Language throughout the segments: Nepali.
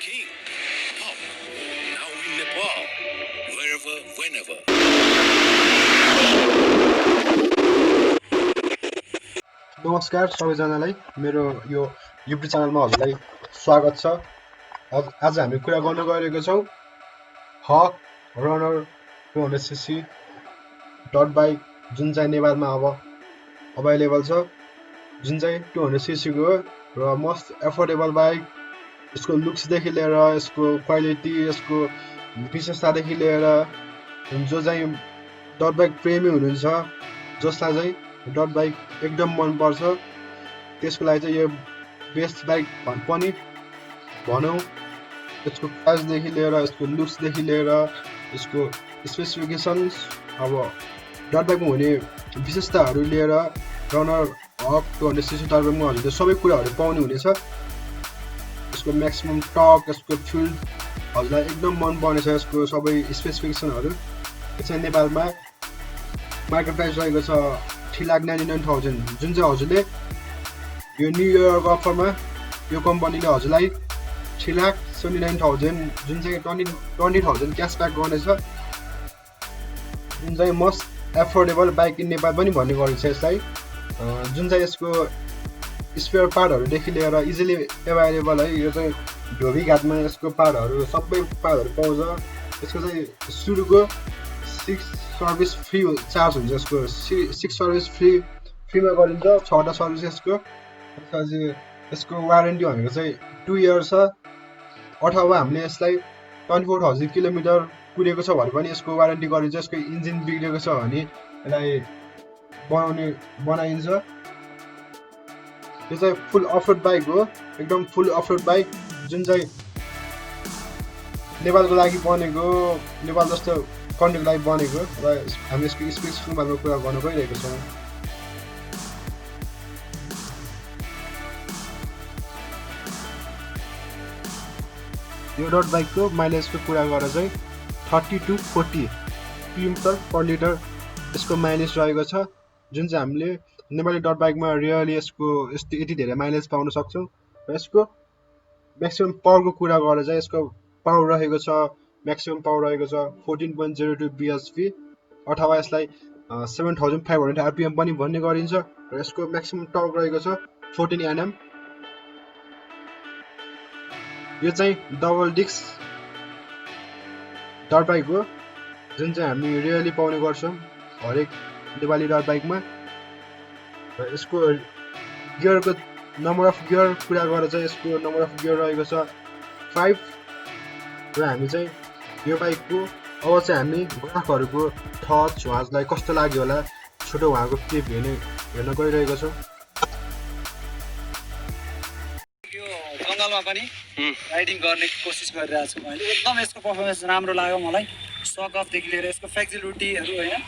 king. Up. Now in Nepal. Wherever, whenever. नमस्कार सबैजनालाई मेरो यो युट्युब च्यानलमा हजुरलाई स्वागत छ। आज हामी कुरा गर्न गइरहेको छौँ हक रनर 200cc डट बाइक जुन चाहिँ नेपालमा अब अभाइलेबल छ, जुन चाहिँ 200cc को र मोस्ट एफोर्डेबल बाइक। यसको लुक्सदेखि लिएर यसको क्वालिटी, यसको विशेषतादेखि लिएर जो चाहिँ डट बाइक प्रेमी हुनुहुन्छ, जसलाई चाहिँ डट बाइक एकदम मनपर्छ, त्यसको लागि चाहिँ यो बेस्ट बाइक पनि भनौँ। यसको प्राइसदेखि लिएर, यसको लुक्सदेखि लिएर, यसको स्पेसिफिकेसन्स, अब डट बाइकमा हुने विशेषताहरू लिएर रनर हक 200cc डट बाइकमा हजुरले सबै कुराहरू पाउनु हुनेछ। यसको म्याक्सिमम टर्क, यसको फिल्ड हजुरलाई एकदम मनपर्नेछ। यसको सबै स्पेसिफिकेसनहरू चाहिँ नेपालमा मार्केट प्राइस रहेको छ 3,99,000, जुन चाहिँ हजुरले यो न्यु इयरको अफरमा यो कम्पनीले हजुरलाई 3,79,000 जुन चाहिँ 20,000 क्यासब्याक गर्नेछ, जुन चाहिँ most affordable bike in Nepal पनि भन्ने गरिन्छ यसलाई। जुन चाहिँ यसको स्पेयर पार्टहरूदेखि लिएर इजिली एभाइलेबल है। यो चाहिँ ढोबीघाटमा यसको पार्टहरू सबै पार्टहरू पाउँछ। यसको चाहिँ सुरुको 6 सर्भिस फ्री चार्ज हुन्छ। यसको 6 सर्भिस फ्रीमा गरिन्छ, 6वटा सर्भिस यसको। त्यसपछि यसको वारेन्टी भनेको चाहिँ 2 इयर छ, अथवा हामीले यसलाई 24,000 किलोमिटर कुदेको छ भने पनि यसको वारेन्टी गरिन्छ। यसको इन्जिन बिग्रेको छ भने यसलाई बनाइन्छ। यो चाहिँ फुल अफरोड बाइक हो, एकदम फुल अफरोड बाइक, जुन चाहिँ नेपालको लागि बनेको, नेपाल जस्तो कन्ट्रीको लागि बनेको। र हामी यसको स्पेसिफिक बारेमा कुरा गर्न गइरहेको छौँ। यो डट बाइकको माइलेजको कुरा गरेर चाहिँ 30 to 40 किलोमिटर पर लिटर यसको माइलेज रहेको छ, जुन चाहिँ हामीले नेपाली डट बाइकमा रियली यति धेरै माइलेज पाउन सक्छौँ। र यसको म्याक्सिमम पावरको कुरा गरेर चाहिँ यसको पावर रहेको छ, म्याक्सिमम पावर रहेको छ 14.02 bhp, अथवा यसलाई 7,500 rpm पनि भन्ने गरिन्छ। र यसको म्याक्सिमम टर्क रहेको छ 14 Nm। यो चाहिँ डबल डिस्क डट बाइक हो, जुन चाहिँ हामी रियली पाउने गर्छौँ हरेक नेपाली डट बाइकमा। र यसको गियरको नम्बर अफ गियर कुरा गरेर चाहिँ यसको नम्बर अफ गियर रहेको छ 5। र हामी चाहिँ यो बाइकको अब चाहिँ हामी ग्राफहरूको टच उहाँलाई कस्तो लाग्यो होला, छोटो उहाँको क्लिप हेर्न गइरहेको छौँ। यो जङ्गलमा पनि राइडिङ गर्ने कोसिस गरिरहेको छु मैले। एकदम यसको पर्फर्मेन्स राम्रो लाग्यो मलाई, सक अफदेखि लिएर यसको फ्लेक्सिबिलिटीहरू होइन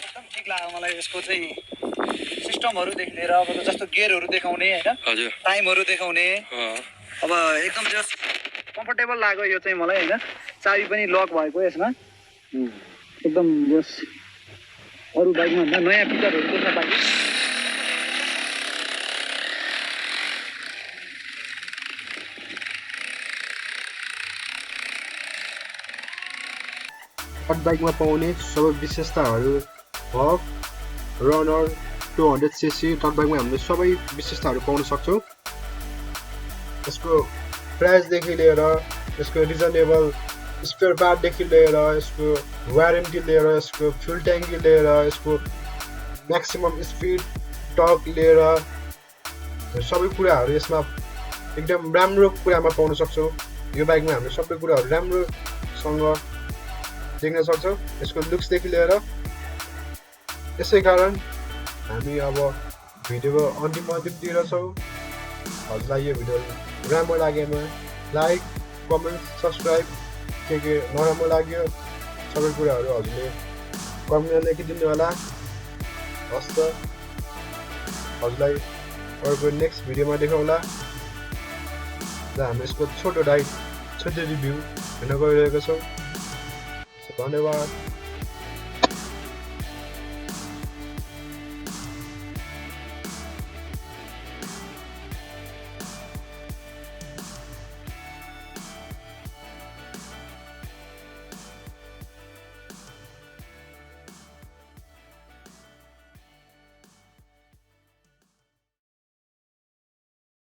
एकदम ठिक लाग्यो मलाई। यसको चाहिँ सिस्टमहरूदेखि लिएर अब जस्तो गियरहरू देखाउने होइन, टाइमहरू देखाउने, अब एकदम जस्ट कम्फर्टेबल लाग्यो यो चाहिँ मलाई होइन। चाबी पनि लक भएको यसमा, एकदम जस्ट अरू बाइकमा भन्दा नयाँ फिचरहरू देख्न पाइयो। डट बाइकमा पाउने सबै विशेषताहरू हक रनर 200cc डट बाइकमा हामीले सबै विशेषताहरू पाउन सक्छौँ। यसको प्राइसदेखि लिएर, यसको रिजनेबल स्पेयर पार्टदेखि लिएर, यसको वारेन्टी लिएर, यसको फ्युल ट्याङ्की लिएर, यसको म्याक्सिमम स्पिड टर्क लिएर सबै कुराहरू यसमा एकदम राम्रो कुरामा पाउन सक्छौँ। यो बाइकमा हामीले सबै कुराहरू राम्रोसँग देख्न सक्छौँ, यसको लुक्सदेखि लिएर। यसै कारण हामी अब भिडियोको अन्तिमतिर छौँ। हजुरलाई यो भिडियो राम्रो लागेमा लाइक, कमेन्ट, सब्सक्राइब, के नराम्रो लाग्यो सबै कुराहरू हजुरले कमेन्टमा लेखिदिनु होला। हस् त, हजुरलाई अर्को नेक्स्ट भिडियोमा देखाउँला। र हामी यसको छोटो रिभ्यू हेर्न गइरहेको छौँ। धन्यवाद।